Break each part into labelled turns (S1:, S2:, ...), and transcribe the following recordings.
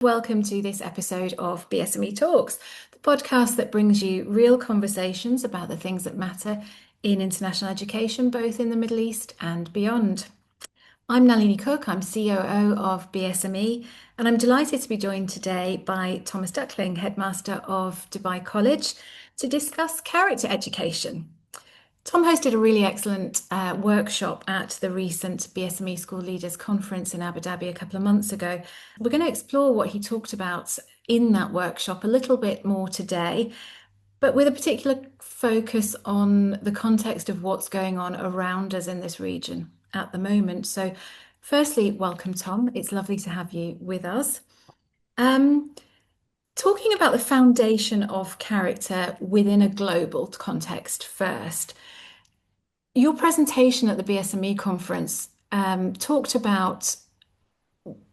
S1: Welcome to this episode of BSME Talks, the podcast that brings you real conversations about the things that matter in international education, both in the Middle East and beyond. I'm Nalini Cook, I'm COO of BSME, and I'm delighted to be joined today by Thomas Duckling, Headmaster of Dubai College, to discuss character education. Tom hosted a really excellent workshop at the recent BSME School Leaders Conference in Abu Dhabi a couple of months ago. We're going to explore what he talked about in that workshop a little bit more today, but with a particular focus on the context of what's going on around us in this region at the moment. So, firstly, welcome, Tom. It's lovely to have you with us. Talking about the foundation of character within a global context first. Your presentation at the BSME conference talked about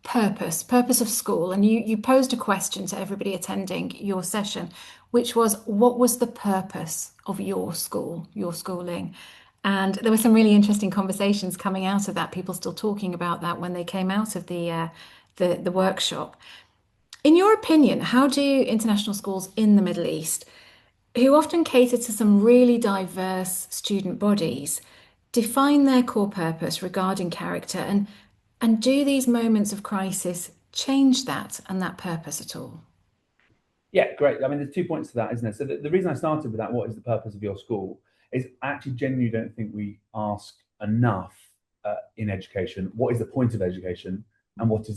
S1: purpose of school, and you posed a question to everybody attending your session, which was, what was the purpose of your school, your schooling? And there were some really interesting conversations coming out of that, people still talking about that when they came out of the workshop. In your opinion, how do international schools in the Middle East, who often cater to some really diverse student bodies, define their core purpose regarding character, and do these moments of crisis change that and that purpose at all?
S2: Yeah, great. I mean, there's 2 points to that, isn't there? So the reason I started with that, what is the purpose of your school, is I actually genuinely don't think we ask enough in education. What is the point of education, and what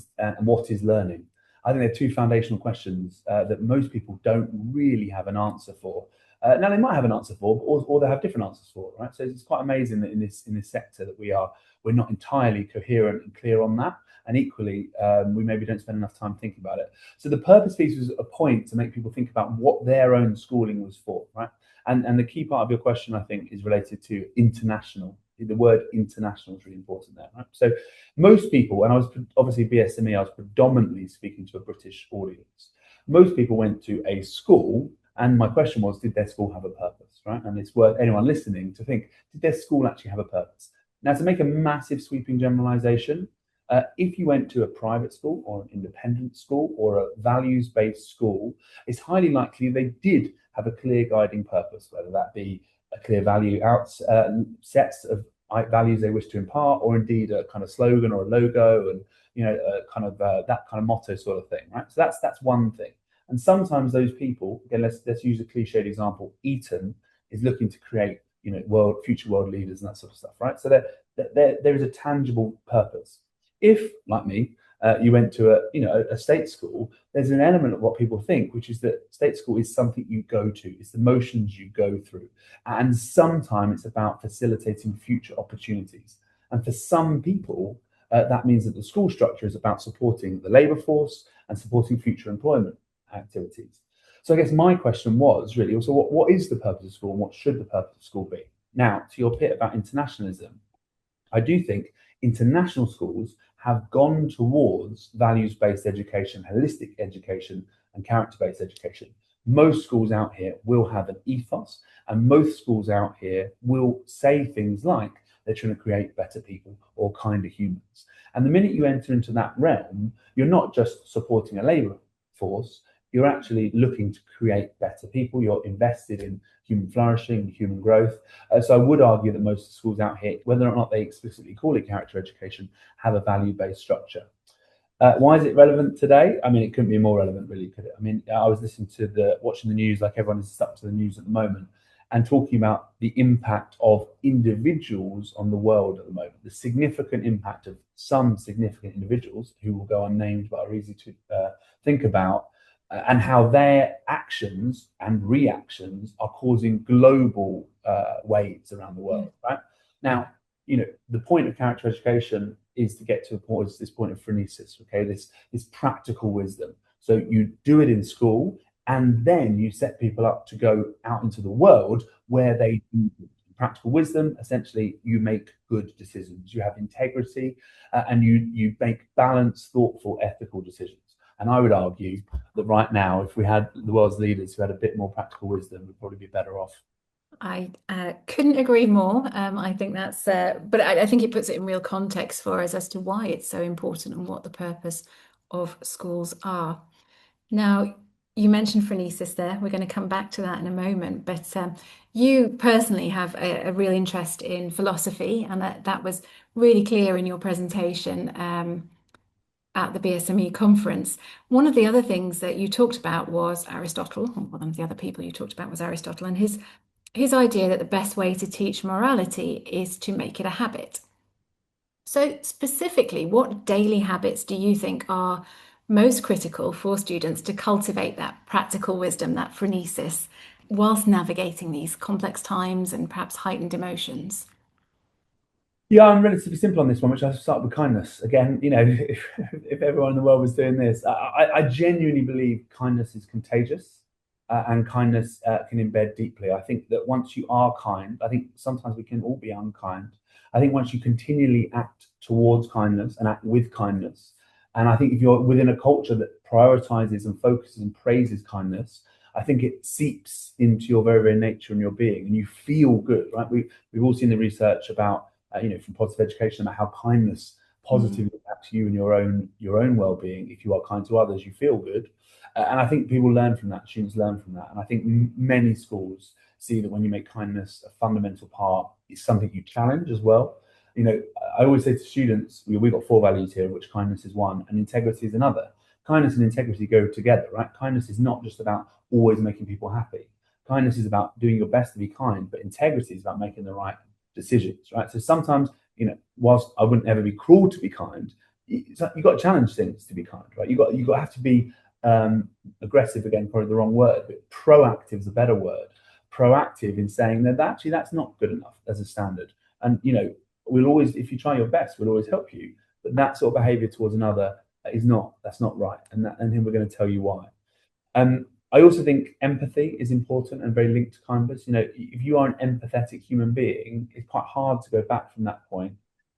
S2: is learning? I think they're two foundational questions that most people don't really have an answer for. Now they might have an answer for, or they have different answers for, right? So it's quite amazing that in this sector that we're not entirely coherent and clear on that. And equally, we maybe don't spend enough time thinking about it. So the purpose piece was a point to make people think about what their own schooling was for, right? And the key part of your question, I think, is related to international. The word international is really important there, right? So most people, and I was obviously BSME, I was predominantly speaking to a British audience. Most people went to a school, and my question was, did their school have a purpose, right? And it's worth anyone listening to think, did their school actually have a purpose? Now, to make a massive sweeping generalization, if you went to a private school or an independent school or a values-based school, it's highly likely they did have a clear guiding purpose, whether that be a clear value sets of values they wish to impart, or indeed a kind of slogan or a logo, and that kind of motto sort of thing, right? So that's one thing. And sometimes those people, again, let's use a cliched example. Eton is looking to create, future world leaders and that sort of stuff, right? So there is a tangible purpose. If, like me, you went to a state school, there's an element of what people think, which is that state school is something you go to, it's the motions you go through, and sometimes it's about facilitating future opportunities. And for some people, that means that the school structure is about supporting the labour force and supporting future employment activities. So I guess my question was really also, what is the purpose of school, and what should the purpose of school be? Now, to your bit about internationalism, I do think international schools have gone towards values-based education, holistic education, and character-based education. Most schools out here will have an ethos, and most schools out here will say things like they're trying to create better people or kinder humans. And the minute you enter into that realm, you're not just supporting a labour force, you're actually looking to create better people. You're invested in human flourishing, human growth. So I would argue that most schools out here, whether or not they explicitly call it character education, have a value-based structure. Why is it relevant today? I mean, it couldn't be more relevant, really, could it? I mean, I was listening to watching the news, like everyone is stuck to the news at the moment, and talking about the impact of individuals on the world at the moment, the significant impact of some significant individuals who will go unnamed but are easy to think about, and how their actions and reactions are causing global waves around the world, right? Now, the point of character education is to get to this point of phronesis, okay? This practical wisdom. So you do it in school, and then you set people up to go out into the world where they do practical wisdom. Essentially, you make good decisions. You have integrity, and you make balanced, thoughtful, ethical decisions. And I would argue that right now, if we had the world's leaders who had a bit more practical wisdom, we'd probably be better off.
S1: I couldn't agree more. I think but I think it puts it in real context for us as to why it's so important and what the purpose of schools are. Now, you mentioned phronesis there. We're going to come back to that in a moment. But you personally have a real interest in philosophy, and that was really clear in your presentation at the BSME conference. One of the other things that you talked about was Aristotle. One of the other people you talked about was Aristotle, and his idea that the best way to teach morality is to make it a habit. So, specifically, what daily habits do you think are most critical for students to cultivate that practical wisdom, that phronesis, whilst navigating these complex times and perhaps heightened emotions?
S2: Yeah, I'm relatively simple on this one, which I start with kindness. Again, if everyone in the world was doing this, I genuinely believe kindness is contagious, and kindness can embed deeply. I think that once you are kind, I think sometimes we can all be unkind. I think once you continually act towards kindness and act with kindness, and I think if you're within a culture that prioritizes and focuses and praises kindness, I think it seeps into your very, very nature and your being, and you feel good, right? We've all seen the research about from positive education about how kindness
S1: Mm.
S2: positively impacts you and your own well-being. If you are kind to others, you feel good, and I think people learn from that. Students learn from that, and I think many schools see that when you make kindness a fundamental part, it's something you challenge as well. You know, I always say to students, we've got four values here, which kindness is one, and integrity is another. Kindness and integrity go together, right? Kindness is not just about always making people happy. Kindness is about doing your best to be kind, but integrity is about making the right decisions, right? So sometimes, whilst I wouldn't ever be cruel to be kind, you've got to challenge things to be kind, right? You got to have to be aggressive, again, probably the wrong word, but proactive is a better word. Proactive in saying that actually that's not good enough as a standard, and we'll always, if you try your best, we'll always help you. But that sort of behaviour towards another that's not right, and then we're going to tell you why. I also think empathy is important and very linked to kindness. If you are an empathetic human being, it's quite hard to go back from that point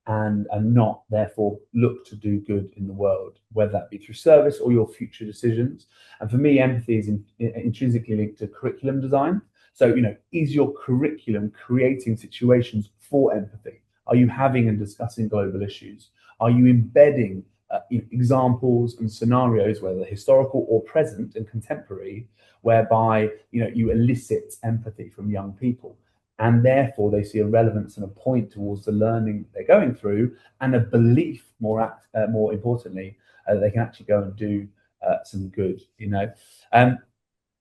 S2: and not therefore look to do good in the world, whether that be through service or your future decisions. And for me, empathy is intrinsically linked to curriculum design. So, is your curriculum creating situations for empathy? Are you having and discussing global issues? Are you embedding examples and scenarios, whether historical or present and contemporary, whereby you elicit empathy from young people, and therefore they see a relevance and a point towards the learning they're going through, and a belief, more importantly, that they can actually go and do some good.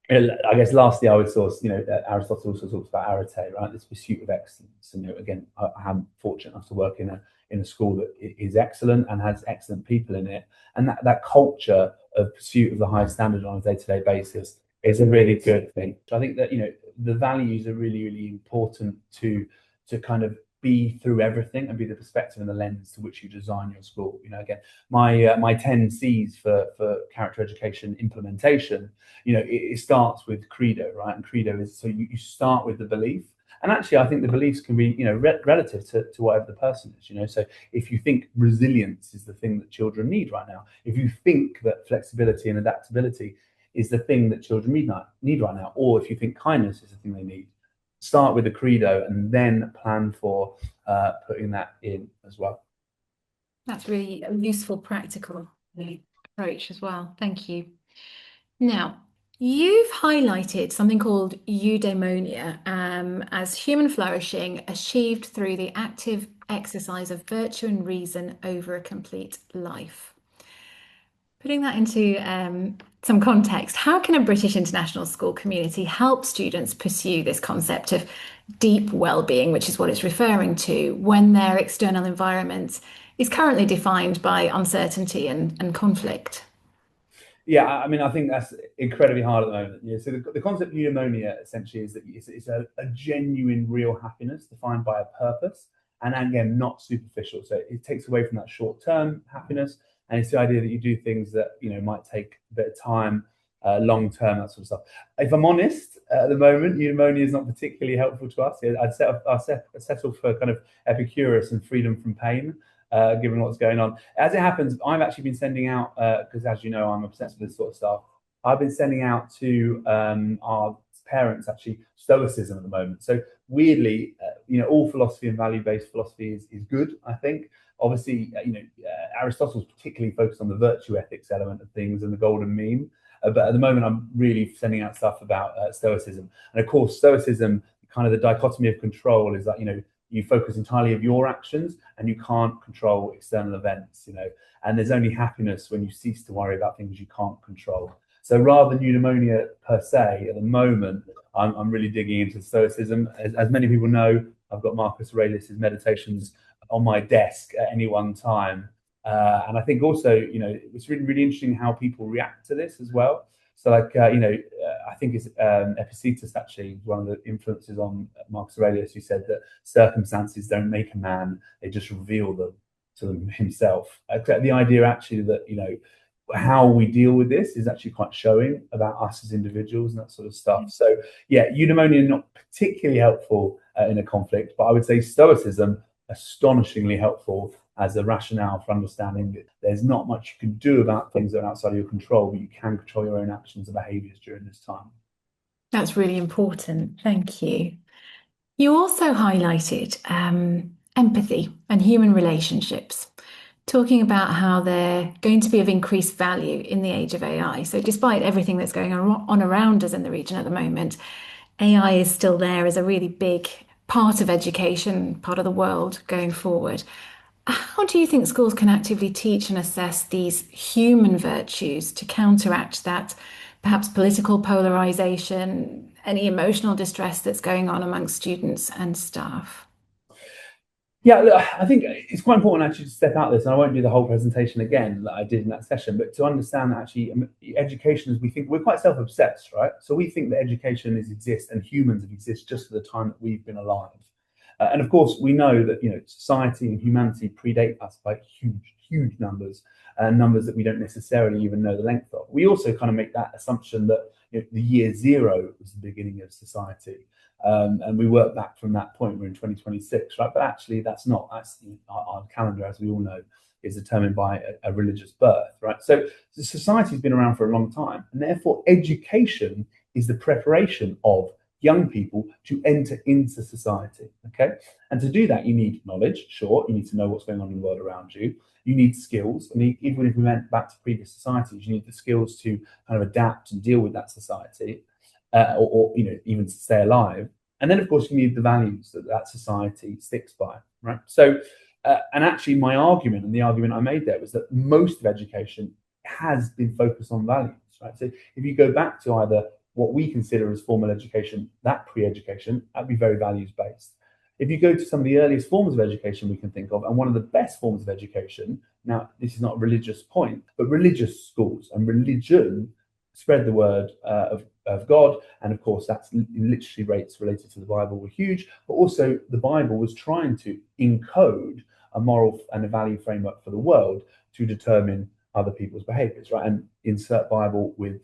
S2: I guess lastly, I would source, Aristotle also talks about arete, right? This pursuit of excellence. And again, I'm fortunate enough to work in a school that is excellent and has excellent people in it, and that culture of pursuit of the highest standard on a day-to-day basis is a really good thing. So I think that the values are really, really important to kind of be through everything and be the perspective and the lens to which you design your school. Again, my 10 C's for character education implementation, it starts with credo, right? And credo is, so you start with the belief. And actually, I think the beliefs can be, relative to whatever the person is. So if you think resilience is the thing that children need right now, if you think that flexibility and adaptability is the thing that children need right now, or if you think kindness is the thing they need, start with the credo and then plan for putting that in as well.
S1: That's really a useful, practical approach as well. Thank you. Now, you've highlighted something called eudaimonia as human flourishing achieved through the active exercise of virtue and reason over a complete life. Putting that into some context, how can a British international school community help students pursue this concept of deep well-being, which is what it's referring to, when their external environment is currently defined by uncertainty and conflict?
S2: Yeah, I mean, I think that's incredibly hard at the moment. Yeah, so the concept of eudaimonia essentially is that it's a genuine, real happiness defined by a purpose, and again, not superficial. So it takes away from that short-term happiness, and it's the idea that you do things that might take a bit of time, long-term, that sort of stuff. If I'm honest, at the moment, eudaimonia is not particularly helpful to us. I'd settle for kind of Epicurus and freedom from pain, given what's going on. As it happens, I've actually been sending out, because as you know, I'm obsessed with this sort of stuff. I've been sending out to our parents actually stoicism at the moment. So weirdly, all philosophy and value-based philosophy is good, I think. Obviously, Aristotle's particularly focused on the virtue ethics element of things and the golden mean. But at the moment, I'm really sending out stuff about stoicism. And of course, stoicism, kind of the dichotomy of control is that, you focus entirely of your actions and you can't control external events, and there's only happiness when you cease to worry about things you can't control. So rather than eudaimonia per se, at the moment, I'm really digging into stoicism. As many people know, I've got Marcus Aurelius's Meditations on my desk at any one time. And I think also, it's really, really interesting how people react to this as well. So I think it's Epictetus actually, one of the influences on Marcus Aurelius, who said that circumstances don't make a man, they just reveal them to them himself. The idea actually that, how we deal with this is actually quite showing about us as individuals and that sort of stuff. So yeah, eudaimonia not particularly helpful in a conflict, but I would say stoicism astonishingly helpful as a rationale for understanding that there's not much you can do about things that are outside of your control, but you can control your own actions and behaviors during this time.
S1: That's really important. Thank you. You also highlighted empathy and human relationships, talking about how they're going to be of increased value in the age of AI. So, despite everything that's going on around us in the region at the moment, AI is still there as a really big part of education, part of the world going forward. How do you think schools can actively teach and assess these human virtues to counteract that perhaps political polarization, any emotional distress that's going on amongst students and staff?
S2: Yeah, look, I think it's quite important actually to step out of this, and I won't do the whole presentation again that I did in that session, but to understand that actually education, as we think, we're quite self-obsessed, right? So we think that education exists and humans exist just for the time that we've been alive. And of course, we know that society and humanity predate us by huge, huge numbers, and numbers that we don't necessarily even know the length of. We also kind of make that assumption that the year zero was the beginning of society. And we work back from that point. We're in 2026, right? But actually, that's not. That's our calendar, as we all know, is determined by a religious birth, right? So the society's been around for a long time, and therefore education is the preparation of young people to enter into society. Okay, and to do that, you need knowledge. Sure, you need to know what's going on in the world around you. You need skills, and even if we went back to previous societies, you need the skills to kind of adapt and deal with that society. Or even to stay alive, and then of course you need the values that society sticks by, right? So, and actually, my argument and the argument I made there was that most of education has been focused on values, right? So if you go back to either what we consider as formal education, that pre-education, that'd be very values based. If you go to some of the earliest forms of education we can think of, and one of the best forms of education, now this is not a religious point, but religious schools and religion spread the word of God, and of course that's literacy rates related to the Bible were huge, but also the Bible was trying to encode a moral and a value framework for the world to determine other people's behaviors, right? And insert Bible with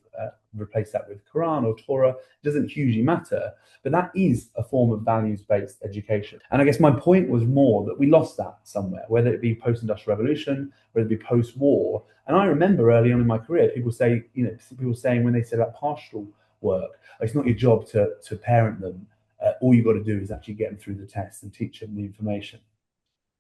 S2: replace that with Quran or Torah, it doesn't hugely matter, but that is a form of values-based education. And I guess my point was more that we lost that somewhere, whether it be post-industrial revolution, whether it be post-war. And I remember early on in my career, people saying when they said about pastoral work, it's not your job to parent them. All you've got to do is actually get them through the test and teach them the information.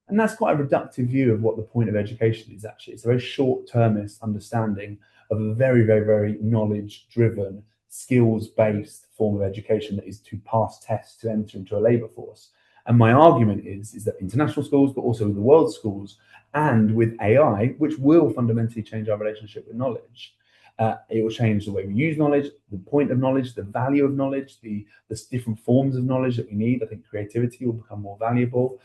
S2: And that's quite a reductive view of what the point of education is actually. It's a very short-termist understanding of a very, very, very knowledge-driven, skills-based form of education that is to pass tests to enter into a labour force. And my argument is that international schools, but also the world schools, and with AI, which will fundamentally change our relationship with knowledge, it will change the way we use knowledge, the point of knowledge, the value of knowledge, the different forms of knowledge that we need. I think creativity will become more valuable.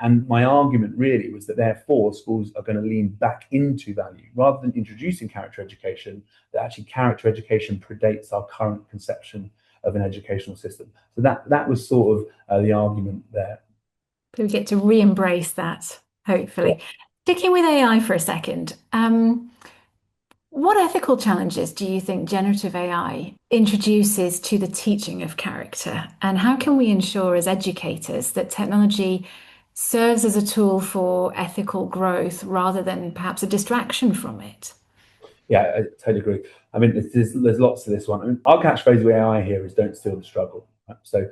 S2: And my argument really was that therefore schools are going to lean back into value rather than introducing character education, that actually character education predates our current conception of an educational system. So that was sort of the argument there.
S1: We get to re-embrace that, hopefully.
S2: Yeah.
S1: Sticking with AI for a second, what ethical challenges do you think generative AI introduces to the teaching of character? And how can we ensure as educators that technology serves as a tool for ethical growth rather than perhaps a distraction from it?
S2: Yeah, I totally agree. I mean, there's lots to this one. I mean, our catchphrase with AI here is "Don't steal the struggle." Right? So,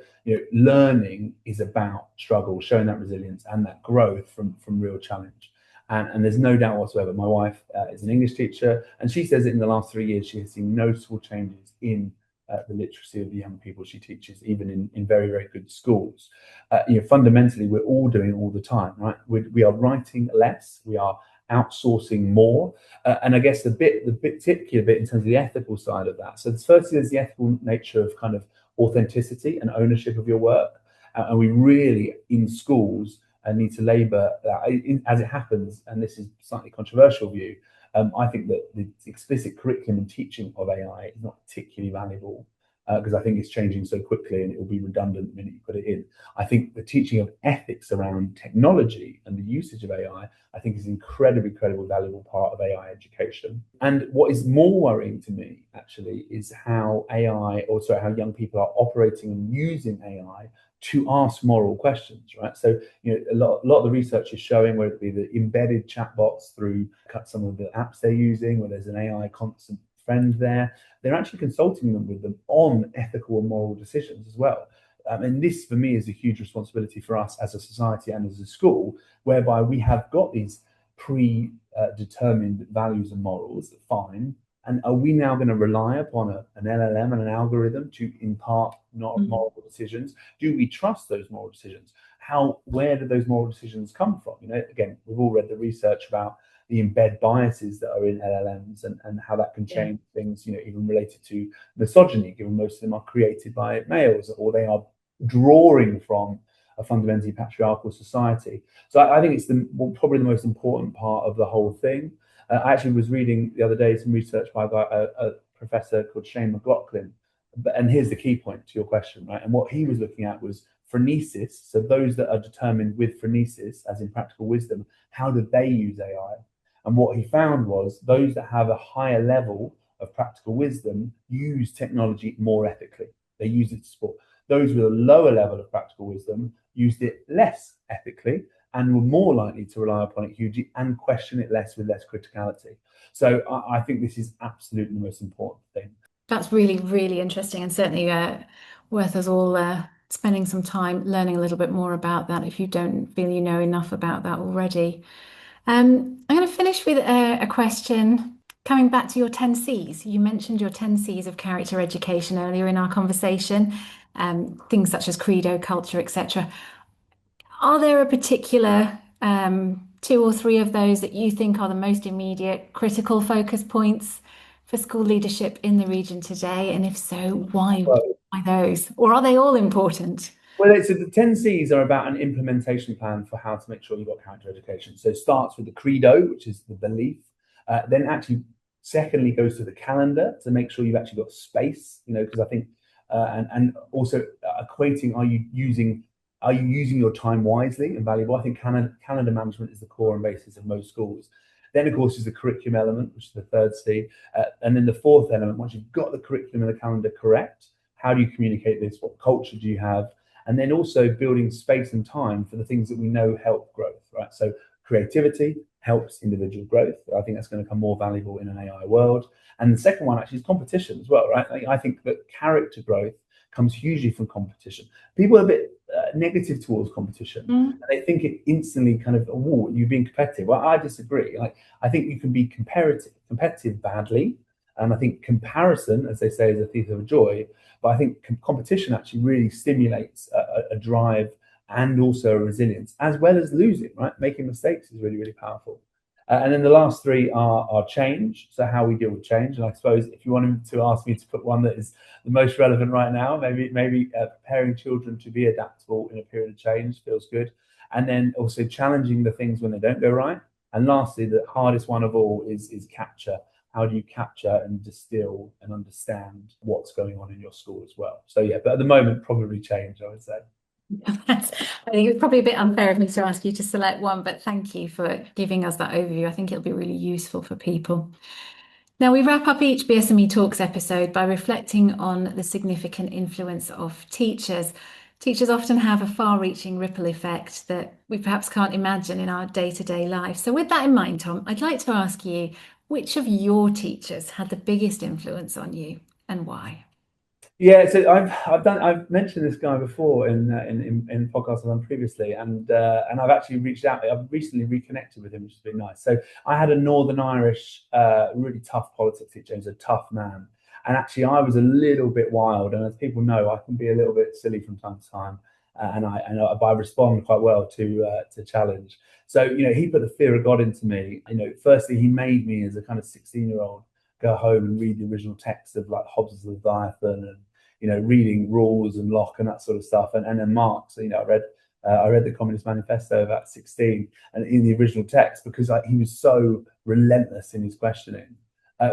S2: learning is about struggle, showing that resilience and that growth from real challenge. And there's no doubt whatsoever. My wife is an English teacher, and she says that in the last 3 years, she has seen noticeable changes in the literacy of the young people she teaches, even in very, very good schools. Fundamentally, we're all doing it all the time, right? We are writing less, we are outsourcing more, and I guess the particular bit in terms of the ethical side of that. So, firstly, there's the ethical nature of kind of authenticity and ownership of your work, and we really in schools need to labour that. As it happens, and this is a slightly controversial view, I think that the explicit curriculum and teaching of AI is not particularly valuable because I think it's changing so quickly and it will be redundant the minute you put it in. I think the teaching of ethics around technology and the usage of AI, I think is an incredibly valuable part of AI education. And what is more worrying to me actually is how how young people are operating and using AI to ask moral questions, right? So, a lot of the research is showing, whether it be the embedded chatbots through some of the apps they're using, where there's an AI constant friend there, they're actually consulting them with them on ethical and moral decisions as well. And this, for me, is a huge responsibility for us as a society and as a school, whereby we have got these predetermined values and morals, fine. And are we now going to rely upon an LLM and an algorithm to impart not moral decisions? Do we trust those moral decisions? Where do those moral decisions come from? Again, we've all read the research about the embed biases that are in LLMs and how that can change things, even related to misogyny, given most of them are created by males, or they are drawing from a fundamentally patriarchal society. So I think it's probably the most important part of the whole thing. I actually was reading the other day some research by a professor called Shane McLaughlin, and here's the key point to your question, right? And what he was looking at was phronesis. So those that are determined with phronesis, as in practical wisdom, how do they use AI? And what he found was those that have a higher level of practical wisdom use technology more ethically. They use it to support. Those with a lower level of practical wisdom used it less ethically and were more likely to rely upon it hugely and question it less with less criticality. So I think this is absolutely the most important thing.
S1: That's really, really interesting, and certainly worth us all spending some time learning a little bit more about that if you don't feel you know enough about that already. I'm going to finish with a question coming back to your 10 C's. You mentioned your 10 C's of character education earlier in our conversation, things such as credo, culture, etc. Are there a particular two or three of those that you think are the most immediate critical focus points for school leadership in the region today? And if so, why those? Or are they all important?
S2: Well, so the 10 C's are about an implementation plan for how to make sure you've got character education. So it starts with the credo, which is the belief. Then actually, secondly, goes to the calendar to make sure you've actually got space, because I think, and also equating, are you using your time wisely and valuable? I think calendar management is the core and basis of most schools. Then, of course, is the curriculum element, which is the third C. And then the fourth element, once you've got the curriculum and the calendar correct, how do you communicate this? What culture do you have? And then also building space and time for the things that we know help growth, right? So creativity helps individual growth. I think that's going to become more valuable in an AI world. And the second one actually is competition as well, right? I think that character growth comes hugely from competition. People are a bit negative towards competition. And they think it instantly kind of, oh, you're being competitive. Well, I disagree. I think you can be competitive badly. And I think comparison, as they say, is a thief of joy. But I think competition actually really stimulates a drive and also a resilience, as well as losing, right? Making mistakes is really powerful. And then the last three are change. So how we deal with change. And I suppose if you wanted to ask me to put one that is the most relevant right now, maybe preparing children to be adaptable in a period of change feels good. And then also challenging the things when they don't go right. And lastly, the hardest one of all is capture. How do you capture and distill and understand what's going on in your school as well? So yeah, but at the moment, probably change, I would say.
S1: I think it's probably a bit unfair of me to ask you to select one, but thank you for giving us that overview. I think it'll be really useful for people. Now, we wrap up each BSME Talks episode by reflecting on the significant influence of teachers. Teachers often have a far-reaching ripple effect that we perhaps can't imagine in our day-to-day life. So with that in mind, Tom, I'd like to ask you, which of your teachers had the biggest influence on you and why?
S2: Yeah, so I've mentioned this guy before in podcasts I've done previously, and I've actually reached out. I've recently reconnected with him, which has been nice. So I had a Northern Irish, really tough politics teacher. He's a tough man, and actually I was a little bit wild. And as people know, I can be a little bit silly from time to time, but I respond quite well to challenge. So he put the fear of God into me. Firstly, he made me as a kind of 16-year-old go home and read the original text of like Hobbes' Leviathan and reading Rawls and Locke and that sort of stuff, and then Marx. I read the Communist Manifesto about 16 and in the original text because he was so relentless in his questioning,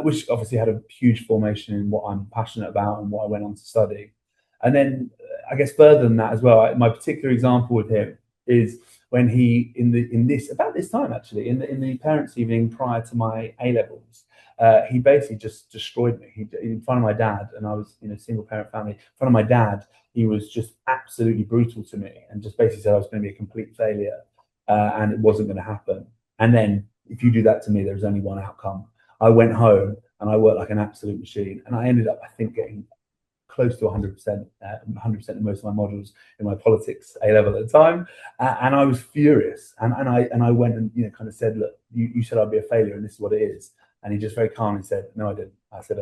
S2: which obviously had a huge formation in what I'm passionate about and what I went on to study. And then I guess further than that as well, my particular example with him is when he in this about this time actually in the parents' evening prior to my A levels. He basically just destroyed me. In front of my dad, and I was single parent family. In front of my dad, he was just absolutely brutal to me, and just basically said I was going to be a complete failure, and it wasn't going to happen. And then if you do that to me, there's only one outcome. I went home and I worked like an absolute machine, and I ended up, I think, getting close to 100%, 100% in most of my modules in my politics A level at the time, and I was furious. And I went and kind of said, look, you said I'd be a failure, and this is what it is. And he just very calmly said, no, I didn't. I said,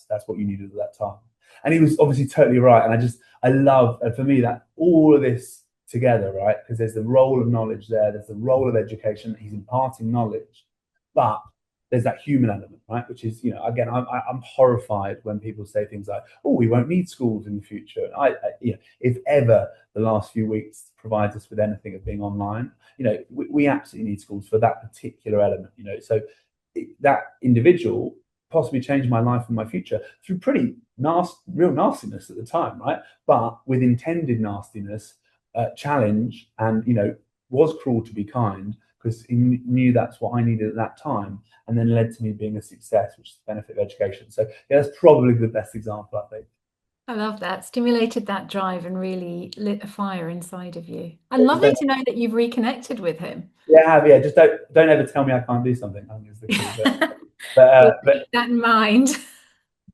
S2: that's what you needed at that time. And he was obviously totally right. And I love, and for me, that all of this together, right? Because there's the role of knowledge there, there's the role of education. He's imparting knowledge, but there's that human element, right? Which is, again, I'm horrified when people say things like, "Oh, we won't need schools in the future." If ever the last few weeks provides us with anything of being online, we absolutely need schools for that particular element. So that individual possibly changed my life and my future through pretty real nastiness at the time, right? But with intended nastiness, challenge, and was cruel to be kind because he knew that's what I needed at that time, and then led to me being a success, which is the benefit of education. So yeah, that's probably the best example, I think.
S1: I love that. Stimulated that drive and really lit a fire inside of you. And lovely to know that you've reconnected with him.
S2: Yeah, just don't ever tell me I can't do something. I think is the key. But
S1: We'll
S2: uh, but
S1: keep that in mind.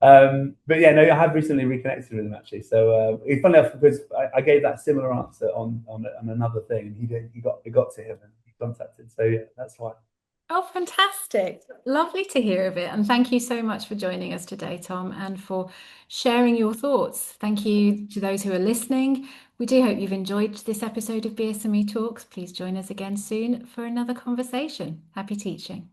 S2: but yeah, no, I have recently reconnected with him actually. So it's funny enough because I gave that similar answer on another thing, and it got to him and he contacted. So yeah, that's why.
S1: Oh, fantastic. Lovely to hear of it. And thank you so much for joining us today, Tom, and for sharing your thoughts. Thank you to those who are listening. We do hope you've enjoyed this episode of BSME Talks. Please join us again soon for another conversation. Happy teaching.